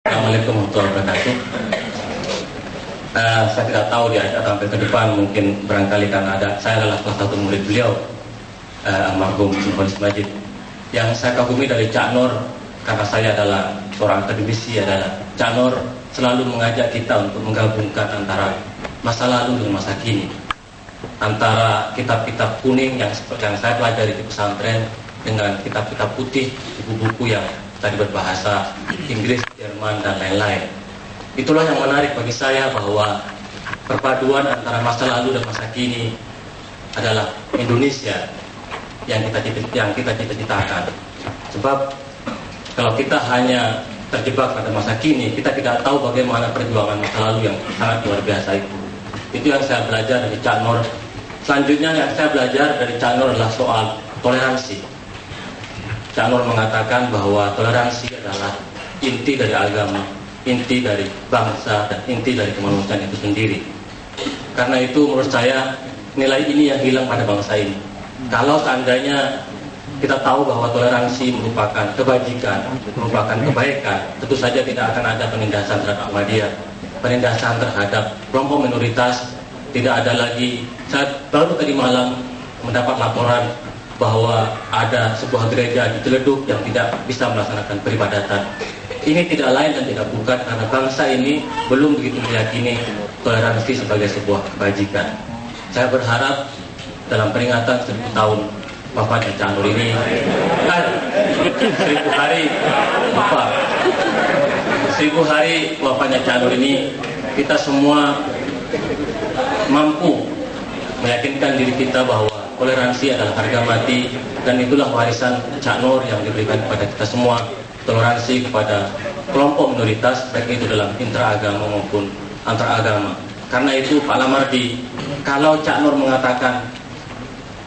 Assalamualaikum warahmatullahi wabarakatuh. Saya tidak tahu dia akan tampil ke depan, mungkin barangkali karena saya adalah salah satu murid beliau, almarhum Simfonis Majid. Yang saya kagumi dari Cak Nur, karena saya adalah seorang akademisi, adalah Cak Nur selalu mengajak kita untuk menggabungkan antara masa lalu dengan masa kini, antara kitab-kitab kuning yang saya pelajari di pesantren dengan kitab-kitab putih, buku-buku yang tadi berbahasa Inggris, Jerman, dan lain-lain. Itulah yang menarik bagi saya, bahwa perpaduan antara masa lalu dan masa kini adalah Indonesia yang kita cita-citakan. Sebab kalau kita hanya terjebak pada masa kini, kita tidak tahu bagaimana perjuangan masa lalu yang sangat luar biasa itu. Itu yang saya belajar dari Cak Nur. Selanjutnya yang saya belajar dari Cak Nur adalah soal toleransi. Cak Nur mengatakan bahwa toleransi adalah inti dari agama, inti dari bangsa, dan inti dari kemanusiaan itu sendiri. Karena itu menurut saya nilai ini yang hilang pada bangsa ini. Kalau seandainya kita tahu bahwa toleransi merupakan kebajikan, merupakan kebaikan, tentu saja tidak akan ada penindasan terhadap Ahmadiyah, penindasan terhadap kelompok minoritas. Tidak ada lagi. Saya baru tadi malam mendapat laporan bahwa ada sebuah gereja di Ciledug yang tidak bisa melaksanakan peribadatan. Ini tidak lain dan tidak bukan karena bangsa ini belum begitu meyakini toleransi sebagai sebuah kebajikan. Saya berharap dalam peringatan 1000 tahun wafatnya Cak Nur ini, 1000 hari Bapak, 1000 hari wafatnya Cak Nur ini, kita semua mampu meyakinkan diri kita bahwa toleransi adalah harga mati, dan itulah warisan Cak Nur yang diberikan kepada kita semua. Toleransi kepada kelompok minoritas, baik itu dalam intraagama maupun antaragama. Karena itu Pak Lamardi, kalau Cak Nur mengatakan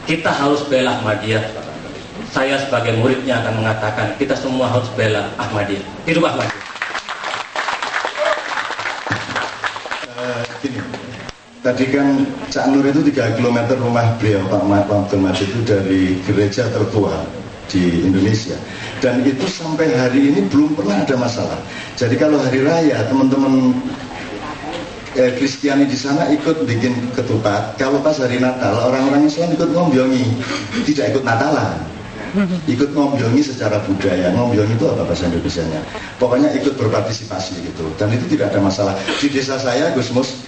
kita harus bela Ahmadiyah, saya sebagai muridnya akan mengatakan kita semua harus bela Ahmadiyah. Hidup Ahmadiyah. Tadi kan Cak Nur itu 3 km rumah beliau, Pak Abdul Majid, itu dari gereja tertua di Indonesia. Dan itu sampai hari ini belum pernah ada masalah. Jadi kalau hari raya teman-teman Kristiani di sana ikut bikin ketupat. Kalau pas hari Natal orang-orang Islam ikut ngombyongi, tidak ikut Natalan, ikut ngombyongi secara budaya. Ngombyongi itu apa bahasa Indonesianya? Pokoknya ikut berpartisipasi gitu. Dan itu tidak ada masalah. Di desa saya, Gusmus,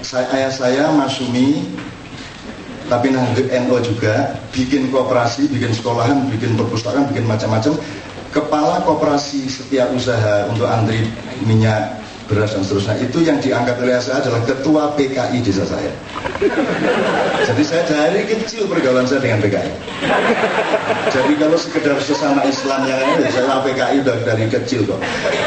ayah saya Masumi, tapi NU juga, bikin koperasi, bikin sekolahan, bikin perpustakaan, bikin macam-macam. Kepala koperasi setiap usaha untuk antri minyak, beras, dan seterusnya, itu yang diangkat oleh saya adalah ketua PKI desa saya. Jadi saya dari kecil pergaulan saya dengan PKI. Jadi kalau sekedar sesama Islam yang ini, saya PKI dari kecil kok.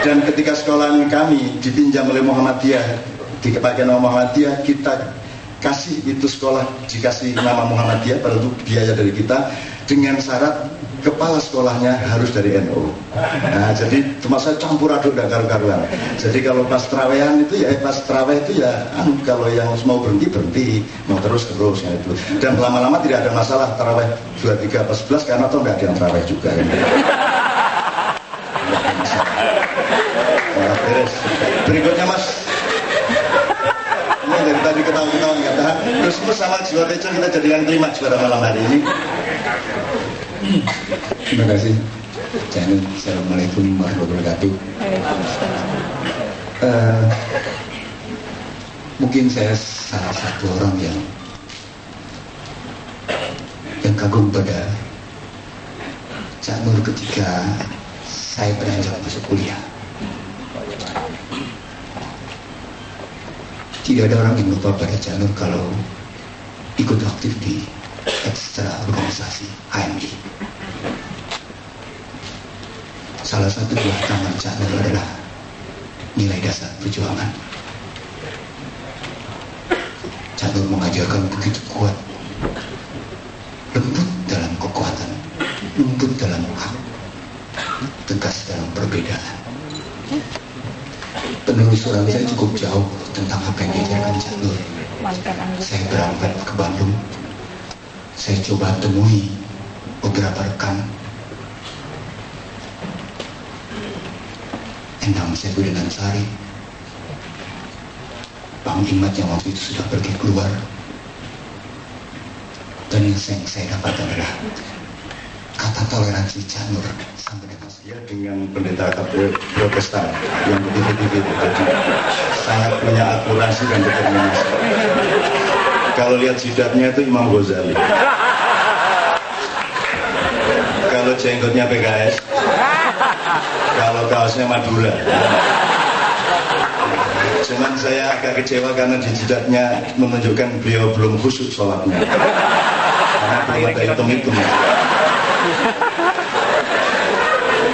Dan ketika sekolahan kami dipinjam oleh Muhammadiyah, dipakai nama Muhammadiyah, kita kasih itu sekolah dikasih nama Muhammadiyah, perlu biaya dari kita, dengan syarat kepala sekolahnya harus dari NU. Nah, jadi cuma saya campur aduk dan karu-karuan. Jadi kalau pas terawehan itu ya, pas terawih itu ya, kalau yang mau berhenti, mau terus ya itu. Dan lama-lama tidak ada masalah terawih 23 pas 11 karena toh nggak ada yang terawih juga. Kan. Nah, beres. Berikutnya Mas. Dari tadi ketawa-ketawa nggak tahan. Terus sama jiwa kecil kita jadi yang kelima juara malam hari ini. Terima kasih. Assalamualaikum warahmatullahi wabarakatuh. Mungkin saya salah satu orang yang kagum pada Cak Nur ketika saya beranjak masuk kuliah. Tidak ada orang yang lupa pada Cak Nur kalau ikut aktif di ekstra organisasi HMI. Salah satu buah tangan Cak Nur adalah nilai dasar perjuangan. Cak Nur mengajarkan begitu kuat, lembut dalam kekuatan, lembut dalam hak, tegas dalam perbedaan. Penelusuran saya cukup jauh tentang apa yang diajarkan Cak Nur. Saya berangkat ke Bandung. Saya coba temui beberapa rekan. Endang Sewu dengan Sari. Bang Imat yang waktu itu sudah pergi keluar. Dan yang saya dapat adalah kata toleransi Cak Nur sampai dengan dia dengan pendeta Protestan yang begitu-begitu, jadi sangat punya akurasi dan determinasi. Kalau lihat jidatnya itu Imam Ghazali, kalau jenggotnya PKS, kalau kaosnya Madura. Cuman saya agak kecewa karena di jidatnya menunjukkan beliau belum khusyuk sholatnya, karena belum ada hitung-hitung.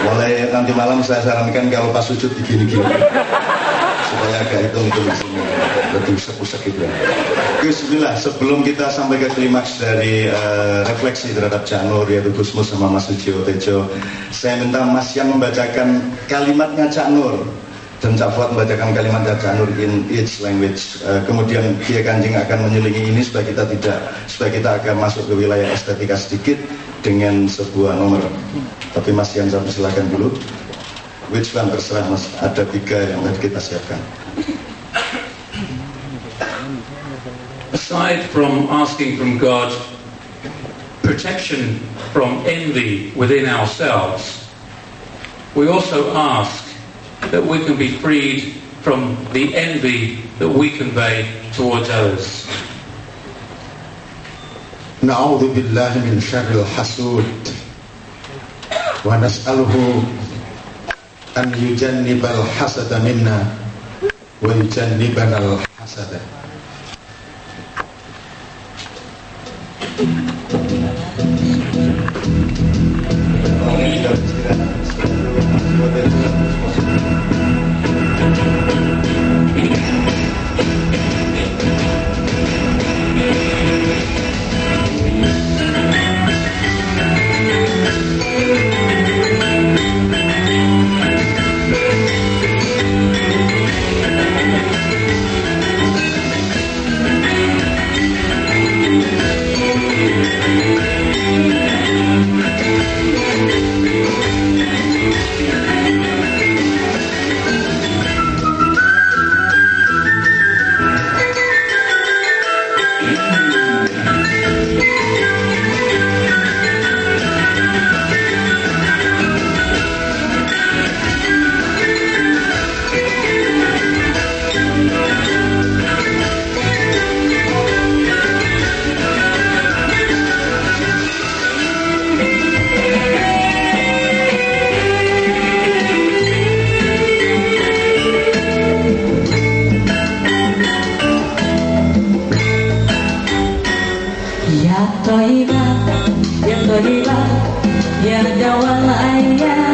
Mulai nanti malam saya sarankan kalau pas sujud begini-gini supaya agak hitung-hitung di sini, lebih usek-usek gitu. Bismillah, sebelum kita sampai ke klimaks dari refleksi terhadap Cak Nur yaitu Gusmus sama Mas Sujiwo Tejo, saya minta Mas Yan membacakan kalimatnya Cak Nur dan Cak Fuad membacakan kalimatnya Cak Nur in each language. Kemudian Kiai Kanjeng akan menyelingi ini supaya kita agak masuk ke wilayah estetika sedikit dengan sebuah nomor. Tapi Mas Yan satu silakan dulu. Which one terserah Mas, ada 3 yang tadi kita siapkan. Aside from asking from God protection from envy within ourselves, we also ask that we can be freed from the envy that we convey towards others. Na'udzu billahi min syarril hasud wa nas'aluhu an yujannibal hasada minna wa yujannibanal hasada. Ya Toibah, ya Toibah, ya Dawal Ayah.